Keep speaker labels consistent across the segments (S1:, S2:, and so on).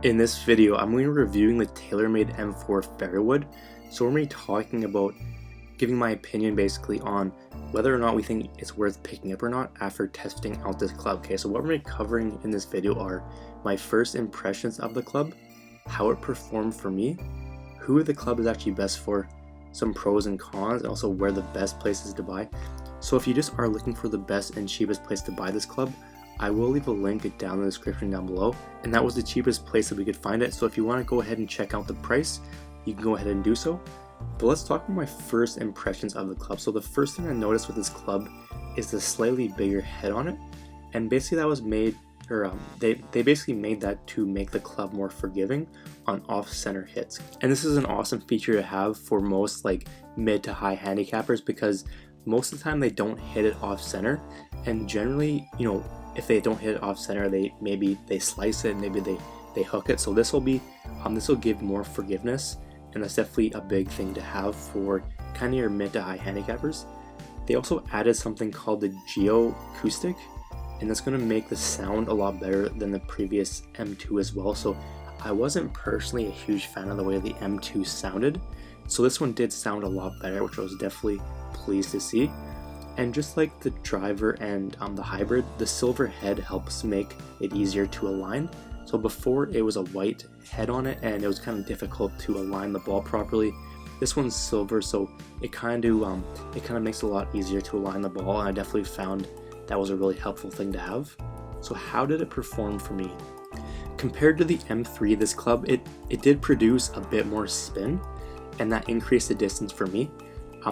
S1: In this video, I'm going to be reviewing the Taylormade M4 Fairway. So we're going to be talking about giving my opinion basically on whether or not we think it's worth picking up or not after testing out this club. Okay, so what we're going to be covering in this video are my first impressions of the club, how it performed for me, who the club is actually best for, some pros and cons, and also where the best places to buy. So if you just are looking for the best and cheapest place to buy this club, I will leave a link down in the description down below, and that was the cheapest place that we could find it. So if you want to go ahead and check out the price, you can go ahead and do so. But let's talk about my first impressions of the club. So the first thing I noticed with this club is the slightly bigger head on it, and basically that was made, or they basically made that to make the club more forgiving on off-center hits. And this is an awesome feature to have for most like mid to high handicappers, because most of the time they don't hit it off-center, and generally, you know, if they don't hit it off center, maybe they slice it, maybe they hook it. So this will give more forgiveness, and that's definitely a big thing to have for kind of your mid to high handicappers. They also added something called the Geo Acoustic, and that's going to make the sound a lot better than the previous M2 as well. So I wasn't personally a huge fan of the way the M2 sounded, so this one did sound a lot better, which I was definitely pleased to see. And just like the driver and the hybrid, the silver head helps make it easier to align. So before it was a white head on it, and it was kind of difficult to align the ball properly. This one's silver, so it kind of makes it a lot easier to align the ball, and I definitely found that was a really helpful thing to have. So how did it perform for me? Compared to the M3, this club, it did produce a bit more spin, and that increased the distance for me.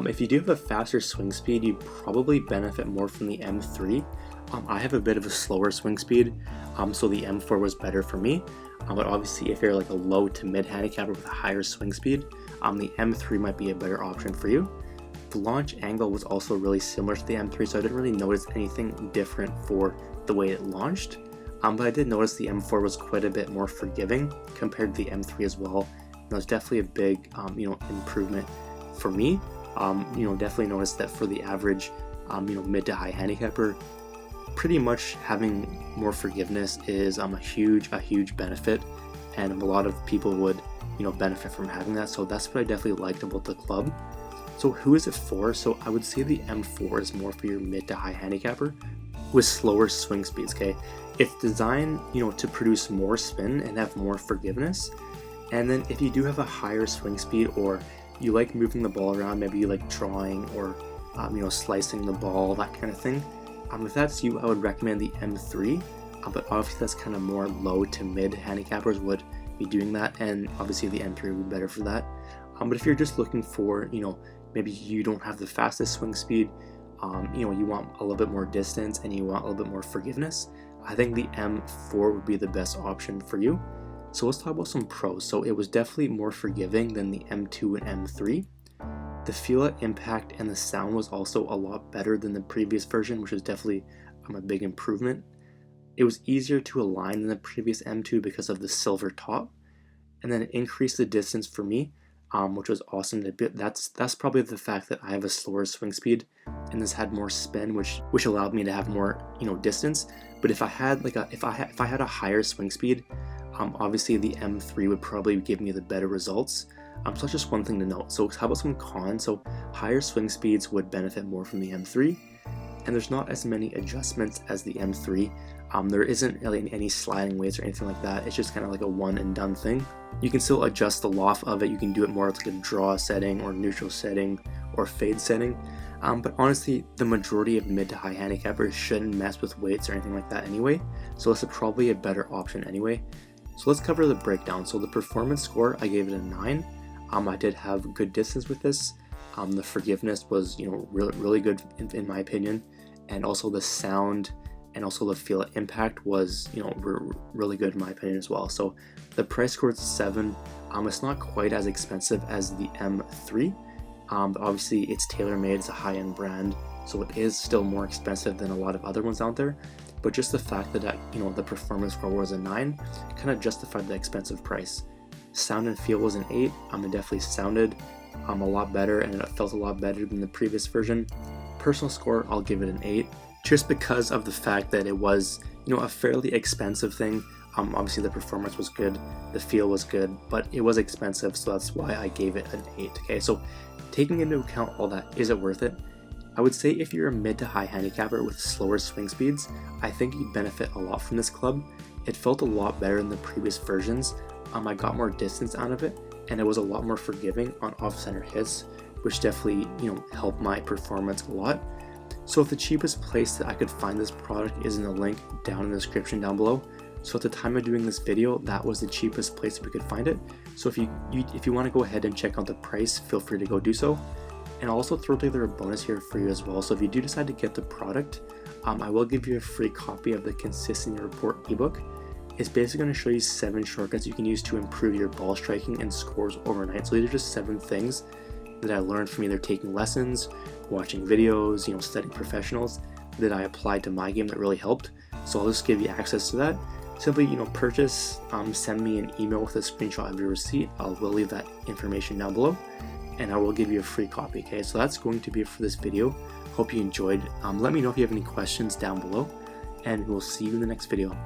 S1: If you do have a faster swing speed, you probably benefit more from the M3. I have a bit of a slower swing speed, so the M4 was better for me. But obviously, if you're like a low to mid handicapper with a higher swing speed, the M3 might be a better option for you. The launch angle was also really similar to the M3, so I didn't really notice anything different for the way it launched. But I did notice the M4 was quite a bit more forgiving compared to the M3 as well. And that was definitely a big, improvement for me. Definitely noticed that for the average, mid to high handicapper, pretty much having more forgiveness is a huge benefit, and a lot of people would, benefit from having that. So that's what I definitely liked about the club. So who is it for? So I would say the M4 is more for your mid to high handicapper with slower swing speeds. Okay, it's designed, to produce more spin and have more forgiveness. And then if you do have a higher swing speed, or you like moving the ball around, maybe you like drawing or slicing the ball, that kind of thing. If that's you, I would recommend the M3, but obviously that's kind of more low to mid handicappers would be doing that, and obviously the M3 would be better for that. But if you're just looking for, maybe you don't have the fastest swing speed, you want a little bit more distance and you want a little bit more forgiveness, I think the M4 would be the best option for you. So let's talk about some pros. So it was definitely more forgiving than the M2 and M3. The feel impact and the sound was also a lot better than the previous version, which was definitely a big improvement. It was easier to align than the previous M2 because of the silver top, and then it increased the distance for me, which was awesome. That's probably the fact that I have a slower swing speed, and this had more spin, which allowed me to have more distance. But if I had if I had a higher swing speed, obviously the M3 would probably give me the better results. So that's just one thing to note. So how about some cons? So higher swing speeds would benefit more from the M3, and there's not as many adjustments as the M3. There isn't really any sliding weights or anything like that. It's just kind of like a one and done thing. You can still adjust the loft of it. You can do it more like a draw setting or neutral setting or fade setting. But honestly, the majority of mid to high handicappers shouldn't mess with weights or anything like that anyway. So this is probably a better option anyway. So let's cover the breakdown. So the performance score, I gave it a 9. I did have good distance with this. The forgiveness was, really good in my opinion, and also the sound and also the feel impact was, really good in my opinion as well. So the price score is 7. It's not quite as expensive as the M3. But obviously it's Taylormade, it's a high-end brand, so it is still more expensive than a lot of other ones out there. But just the fact that the performance score was a 9 kind of justified the expensive price. Sound and feel was an 8. It definitely sounded a lot better, and it felt a lot better than the previous version. Personal score, I'll give it an 8, just because of the fact that it was a fairly expensive thing. Obviously the performance was good, the feel was good, but it was expensive, so that's why I gave it an 8. Okay, so taking into account all that, is it worth it? I would say if you're a mid to high handicapper with slower swing speeds, I think you'd benefit a lot from this club. It felt a lot better than the previous versions. I got more distance out of it, and it was a lot more forgiving on off-center hits, which definitely, helped my performance a lot. So if the cheapest place that I could find this product is in the link down in the description down below. So at the time of doing this video, that was the cheapest place we could find it. So if you want to go ahead and check out the price, feel free to go do so. And I'll also throw together a bonus here for you as well. So if you do decide to get the product, I will give you a free copy of the Consistency Report ebook. It's basically going to show you 7 shortcuts you can use to improve your ball striking and scores overnight. So these are just 7 things that I learned from either taking lessons, watching videos, studying professionals, that I applied to my game that really helped. So I'll just give you access to that. Simply, purchase, send me an email with a screenshot of your receipt. I will leave that information down below, and I will give you a free copy. Okay, so that's going to be it for this video. Hope you enjoyed. Let me know if you have any questions down below, and we'll see you in the next video.